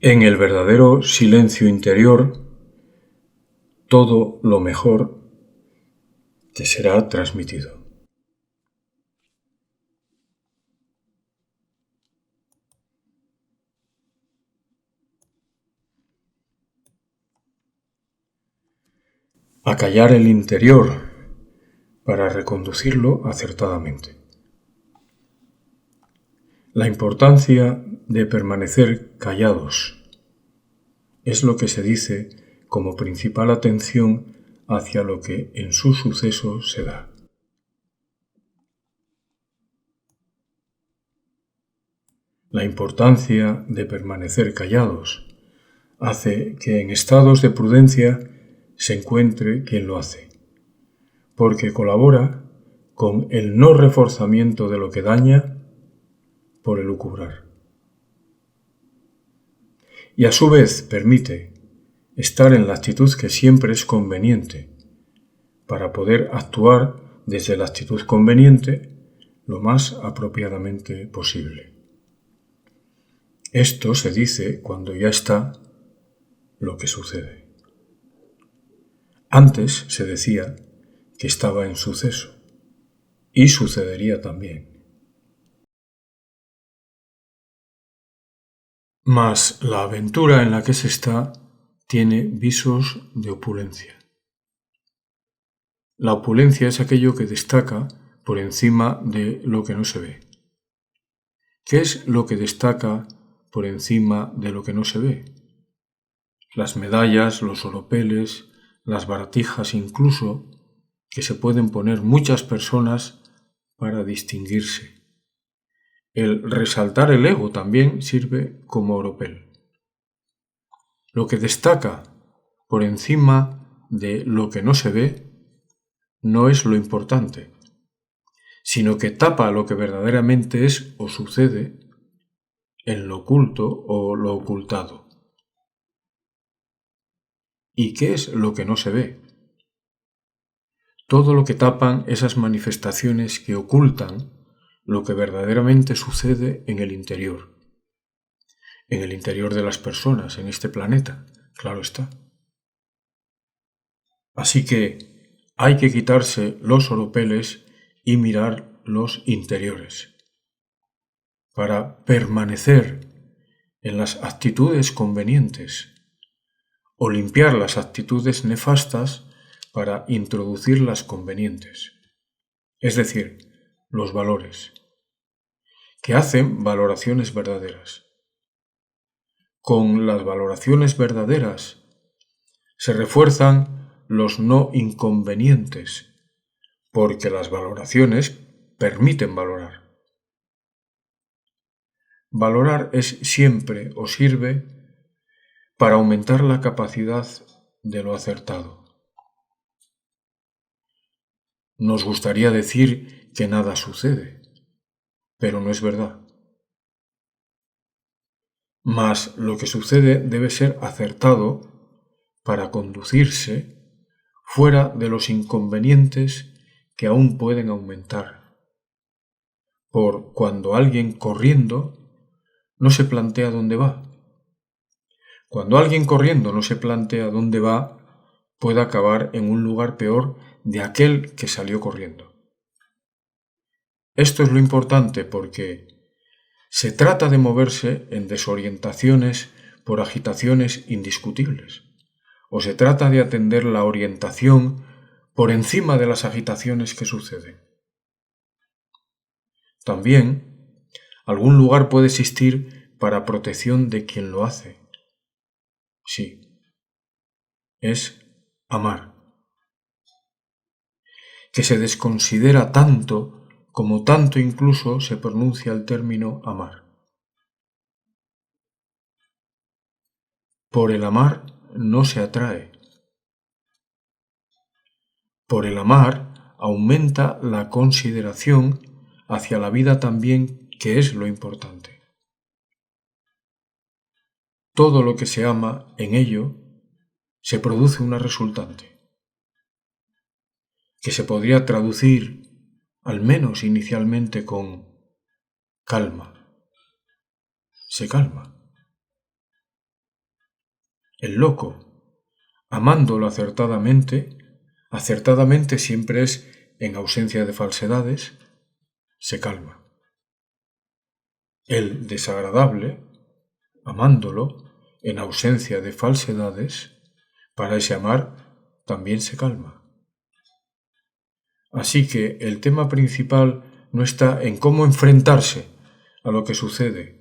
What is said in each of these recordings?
En el verdadero silencio interior, todo lo mejor te será transmitido. Acallar el interior para reconducirlo acertadamente. La importancia de permanecer callados es lo que se dice como principal atención hacia lo que en su suceso se da. La importancia de permanecer callados hace que en estados de prudencia se encuentre quien lo hace, porque colabora con el no reforzamiento de lo que daña por elucubrar. Y a su vez permite estar en la actitud que siempre es conveniente, para poder actuar desde la actitud conveniente lo más apropiadamente posible. Esto se dice cuando ya está lo que sucede. Antes se decía que estaba en suceso, y sucedería también. Mas la aventura en la que se está tiene visos de opulencia. La opulencia es aquello que destaca por encima de lo que no se ve. ¿Qué es lo que destaca por encima de lo que no se ve? Las medallas, los oropeles, las baratijas incluso, que se pueden poner muchas personas para distinguirse. El resaltar el ego también sirve como oropel. Lo que destaca por encima de lo que no se ve no es lo importante, sino que tapa lo que verdaderamente es o sucede en lo oculto o lo ocultado. ¿Y qué es lo que no se ve? Todo lo que tapan esas manifestaciones que ocultan lo que verdaderamente sucede en el interior de las personas, en este planeta, claro está. Así que hay que quitarse los oropeles y mirar los interiores para permanecer en las actitudes convenientes o limpiar las actitudes nefastas para introducir las convenientes, es decir, los valores, que hacen valoraciones verdaderas. Con las valoraciones verdaderas se refuerzan los no inconvenientes, porque las valoraciones permiten valorar. Valorar es siempre o sirve para aumentar la capacidad de lo acertado. Nos gustaría decir que nada sucede, pero no es verdad. Mas lo que sucede debe ser acertado para conducirse fuera de los inconvenientes que aún pueden aumentar. Por cuando alguien corriendo no se plantea dónde va. Cuando alguien corriendo no se plantea dónde va, puede acabar en un lugar peor de aquel que salió corriendo. Esto es lo importante porque se trata de moverse en desorientaciones por agitaciones indiscutibles, o se trata de atender la orientación por encima de las agitaciones que suceden. También, algún lugar puede existir para protección de quien lo hace. Sí, es amar, que se desconsidera tanto como tanto incluso se pronuncia el término amar. Por el amar no se atrae. Por el amar aumenta la consideración hacia la vida también, que es lo importante. Todo lo que se ama, en ello, se produce una resultante, que se podría traducir, al menos inicialmente, con calma. Se calma. el loco, amándolo acertadamente siempre es en ausencia de falsedades, se calma. El desagradable, amándolo en ausencia de falsedades, para ese amar también se calma. Así que el tema principal no está en cómo enfrentarse a lo que sucede,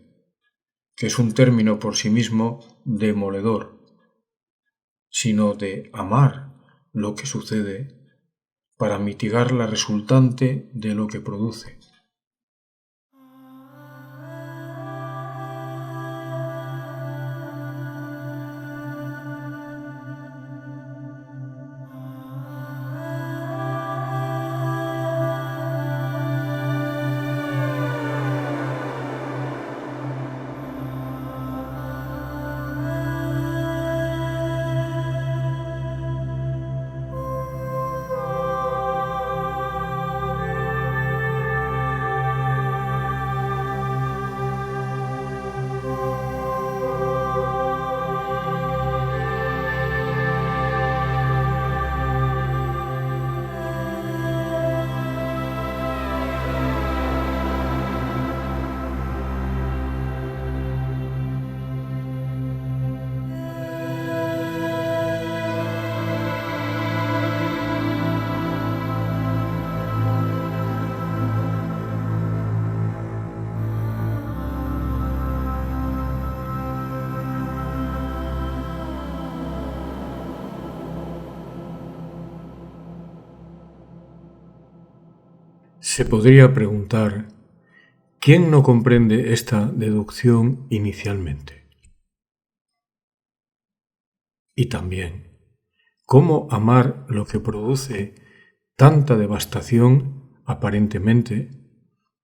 que es un término por sí mismo demoledor, sino de amar lo que sucede para mitigar la resultante de lo que produce. Se podría preguntar, ¿quién no comprende esta deducción inicialmente? Y también, ¿cómo amar lo que produce tanta devastación, aparentemente,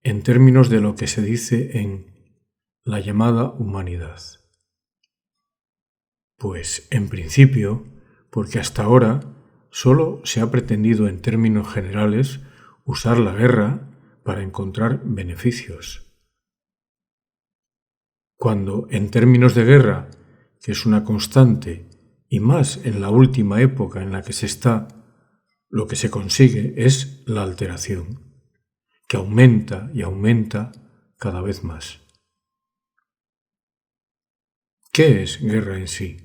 en términos de lo que se dice en la llamada humanidad? Pues, en principio, porque hasta ahora solo se ha pretendido en términos generales usar la guerra para encontrar beneficios. Cuando en términos de guerra, que es una constante, y más en la última época en la que se está, lo que se consigue es la alteración, que aumenta y aumenta cada vez más. ¿Qué es guerra en sí?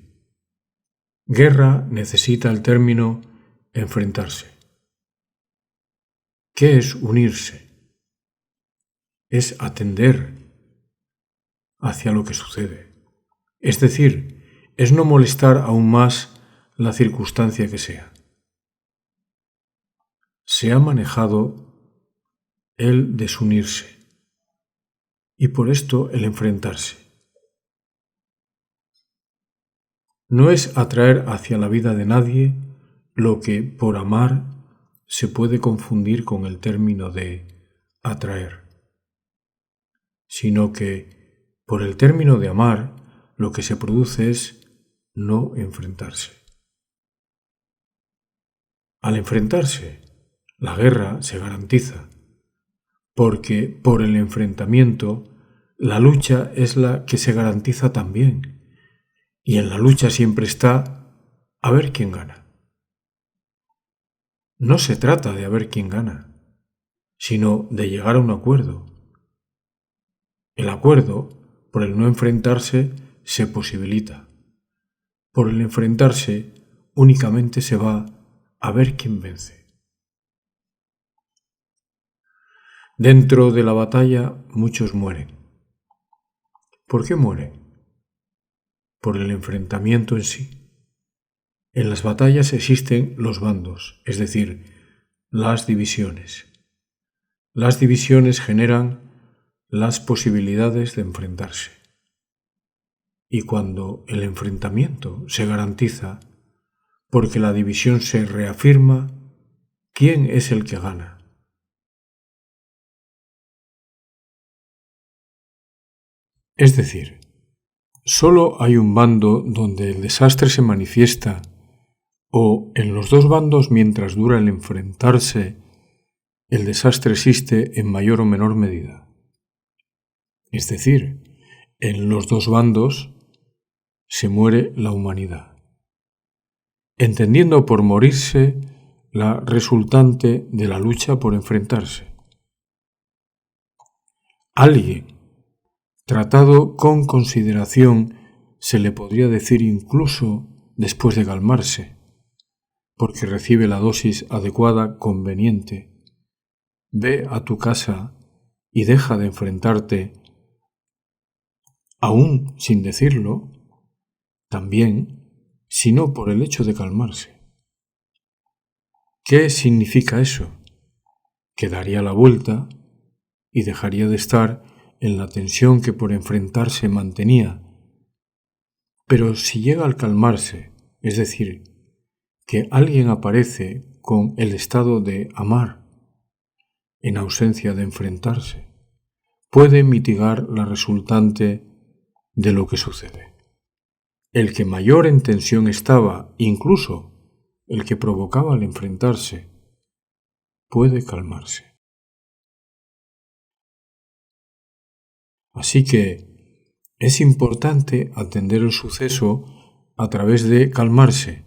Guerra necesita el término enfrentarse. ¿Qué es unirse? Es atender hacia lo que sucede. Es decir, es no molestar aún más la circunstancia que sea. Se ha manejado el desunirse y por esto el enfrentarse. No es atraer hacia la vida de nadie lo que por amar se puede confundir con el término de atraer, sino que por el término de amar lo que se produce es no enfrentarse. Al enfrentarse, la guerra se garantiza, porque por el enfrentamiento la lucha es la que se garantiza también, y en la lucha siempre está a ver quién gana. No se trata de a ver quién gana, sino de llegar a un acuerdo. El acuerdo, por el no enfrentarse, se posibilita. Por el enfrentarse, únicamente se va a ver quién vence. Dentro de la batalla muchos mueren. ¿Por qué mueren? Por el enfrentamiento en sí. En las batallas existen los bandos, es decir, las divisiones. Las divisiones generan las posibilidades de enfrentarse. Y cuando el enfrentamiento se garantiza, porque la división se reafirma, ¿quién es el que gana? Es decir, solo hay un bando donde el desastre se manifiesta, o en los dos bandos mientras dura el enfrentarse, el desastre existe en mayor o menor medida. Es decir, en los dos bandos se muere la humanidad, entendiendo por morirse la resultante de la lucha por enfrentarse. Alguien tratado con consideración se le podría decir incluso después de calmarse, porque recibe la dosis adecuada conveniente. Ve a tu casa y deja de enfrentarte, aún sin decirlo, también, sino por el hecho de calmarse. ¿Qué significa eso? Que daría la vuelta y dejaría de estar en la tensión que por enfrentarse mantenía. Pero si llega al calmarse, es decir, que alguien aparece con el estado de amar, en ausencia de enfrentarse, puede mitigar la resultante de lo que sucede. El que mayor en tensión estaba, incluso el que provocaba al enfrentarse, puede calmarse. Así que es importante atender el suceso a través de calmarse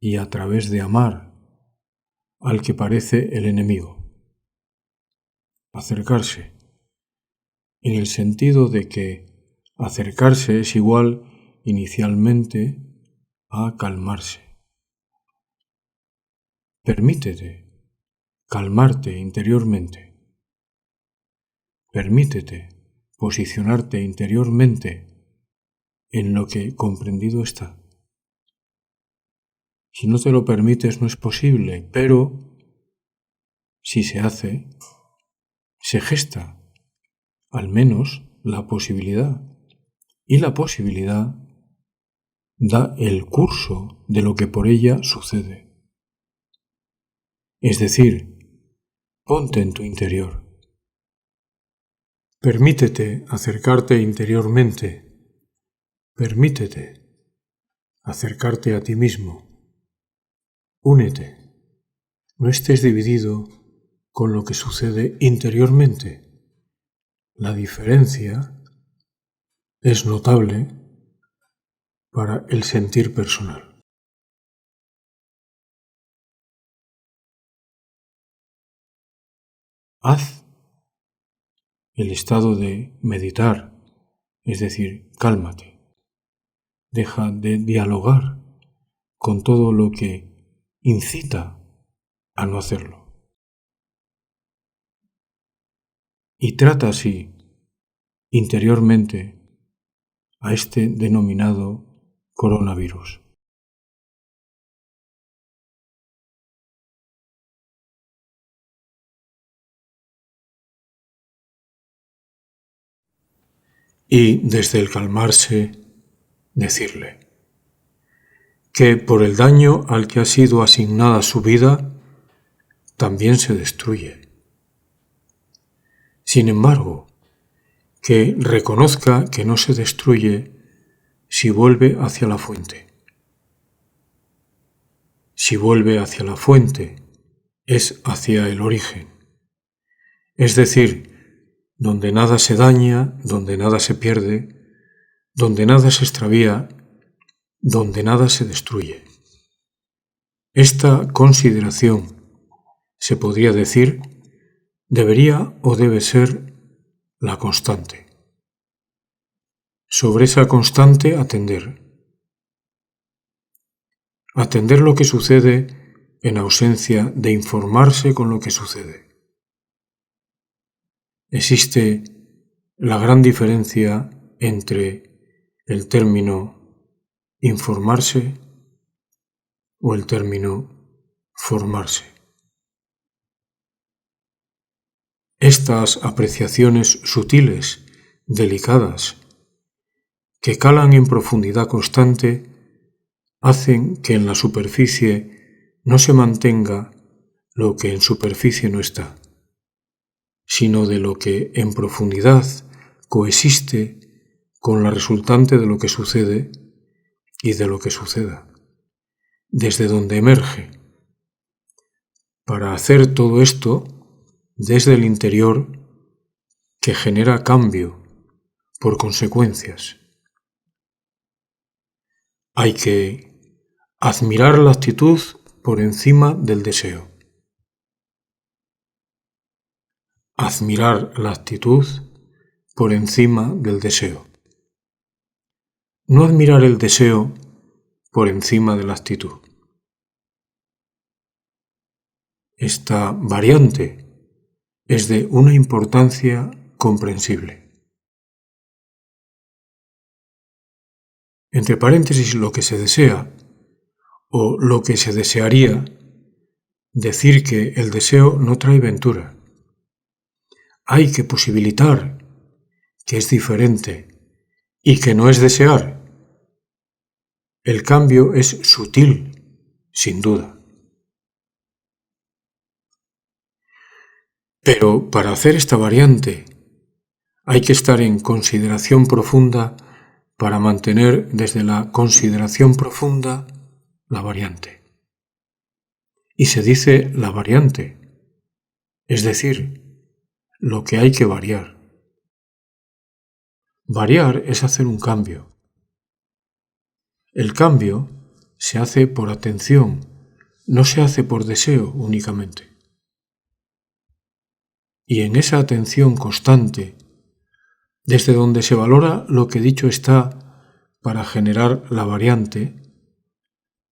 y a través de amar al que parece el enemigo. Acercarse, en el sentido de que acercarse es igual inicialmente a calmarse. Permítete calmarte interiormente. Permítete posicionarte interiormente en lo que comprendido está. Si no te lo permites no es posible, pero si se hace, se gesta al menos la posibilidad, y la posibilidad da el curso de lo que por ella sucede. Es decir, ponte en tu interior. Permítete acercarte interiormente. Permítete acercarte a ti mismo. Únete. No estés dividido con lo que sucede interiormente. La diferencia es notable para el sentir personal. Haz el estado de meditar, es decir, cálmate. Deja de dialogar con todo lo que incita a no hacerlo. Y trata así, interiormente, a este denominado coronavirus. Y desde el calmarse, decirle que por el daño al que ha sido asignada su vida, también se destruye. Sin embargo, que reconozca que no se destruye si vuelve hacia la fuente. Si vuelve hacia la fuente, es hacia el origen. Es decir, donde nada se daña, donde nada se pierde, donde nada se extravía, donde nada se destruye. Esta consideración, se podría decir, debería o debe ser la constante. Sobre esa constante atender. Atender lo que sucede en ausencia de informarse con lo que sucede. Existe la gran diferencia entre el término informarse o el término formarse. Estas apreciaciones sutiles, delicadas, que calan en profundidad constante, hacen que en la superficie no se mantenga lo que en superficie no está, sino de lo que en profundidad coexiste con la resultante de lo que sucede y de lo que suceda, desde donde emerge. Para hacer todo esto desde el interior que genera cambio por consecuencias. Hay que admirar la actitud por encima del deseo. Admirar la actitud por encima del deseo. No admirar el deseo por encima de la actitud. Esta variante es de una importancia comprensible. Entre paréntesis, lo que se desea o lo que se desearía, decir que el deseo no trae ventura. Hay que posibilitar que es diferente y que no es desear. El cambio es sutil, sin duda. Pero para hacer esta variante hay que estar en consideración profunda para mantener desde la consideración profunda la variante. Y se dice la variante, es decir, lo que hay que variar. Variar es hacer un cambio. El cambio se hace por atención, no se hace por deseo únicamente. Y en esa atención constante, desde donde se valora lo que dicho está para generar la variante,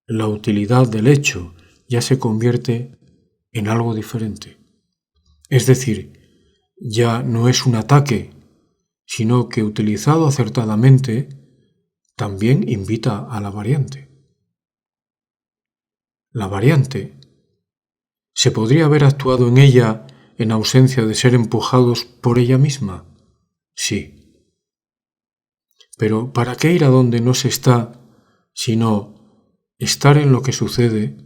la utilidad del hecho ya se convierte en algo diferente. Es decir, ya no es un ataque, sino que utilizado acertadamente también invita a la variante. La variante ¿se podría haber actuado en ella en ausencia de ser empujados por ella misma? Sí. Pero ¿para qué ir a donde no se está, sino estar en lo que sucede,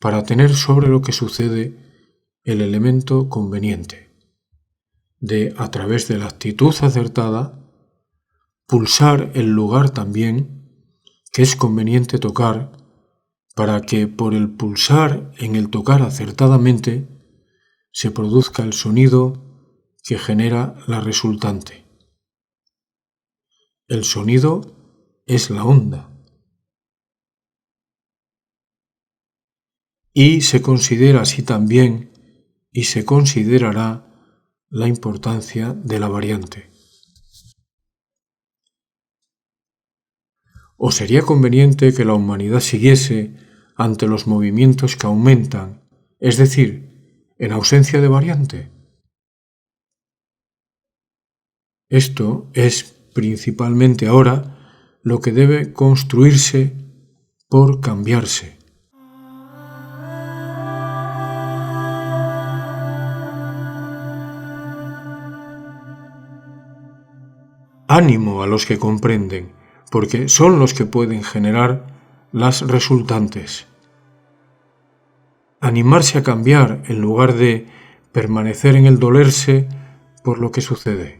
para tener sobre lo que sucede el elemento conveniente, de, a través de la actitud acertada, pulsar el lugar también que es conveniente tocar, para que por el pulsar en el tocar acertadamente se produzca el sonido que genera la resultante. El sonido es la onda. Y se considera así también, y se considerará, la importancia de la variante. ¿O sería conveniente que la humanidad siguiese ante los movimientos que aumentan, es decir, en ausencia de variante? Esto es principalmente ahora lo que debe construirse por cambiarse. Ánimo a los que comprenden, porque son los que pueden generar las resultantes. Animarse a cambiar en lugar de permanecer en el dolerse por lo que sucede.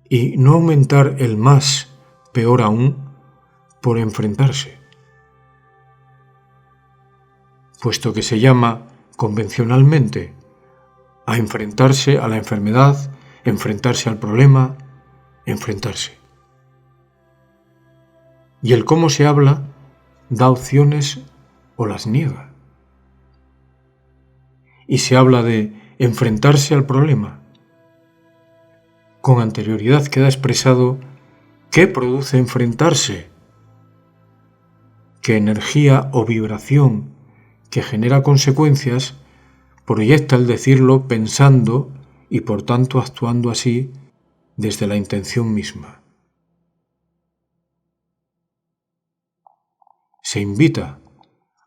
Y no aumentar el más, peor aún, por enfrentarse. Puesto que se llama convencionalmente a enfrentarse a la enfermedad, enfrentarse al problema, enfrentarse. Y el cómo se habla da opciones o las niega. Y se habla de enfrentarse al problema. Con anterioridad queda expresado qué produce enfrentarse, qué energía o vibración que genera consecuencias proyecta el decirlo pensando y por tanto actuando así desde la intención misma. Se invita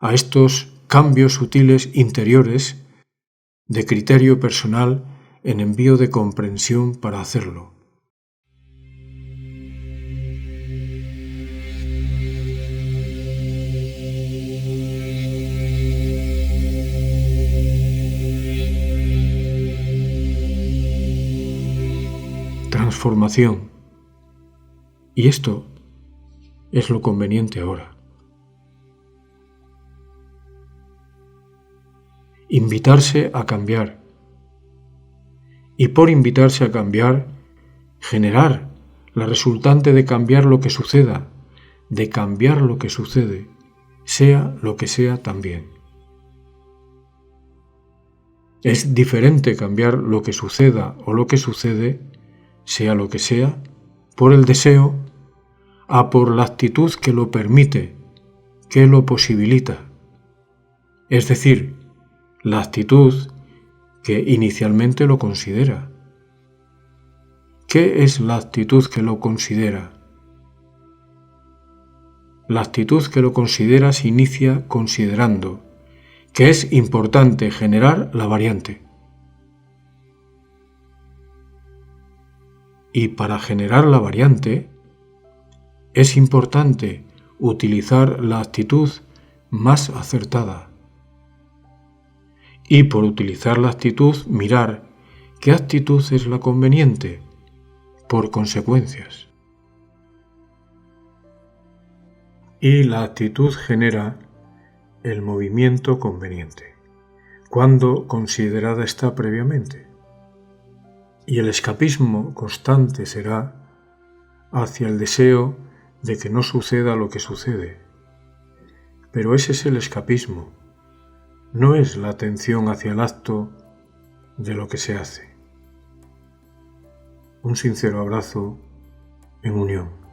a estos cambios sutiles interiores de criterio personal en envío de comprensión para hacerlo. Transformación. Y esto es lo conveniente ahora. Invitarse a cambiar. Y por invitarse a cambiar, generar la resultante de cambiar lo que suceda, de cambiar lo que sucede, sea lo que sea también. Es diferente cambiar lo que suceda o lo que sucede, sea lo que sea, por el deseo, a por la actitud que lo permite, que lo posibilita. Es decir, la actitud que inicialmente lo considera. ¿Qué es la actitud que lo considera? La actitud que lo considera se inicia considerando que es importante generar la variante. Y para generar la variante, es importante utilizar la actitud más acertada. Y por utilizar la actitud, mirar qué actitud es la conveniente, por consecuencias. Y la actitud genera el movimiento conveniente, cuando considerada está previamente. Y el escapismo constante será hacia el deseo de que no suceda lo que sucede. Pero ese es el escapismo, no es la atención hacia el acto de lo que se hace. Un sincero abrazo en unión.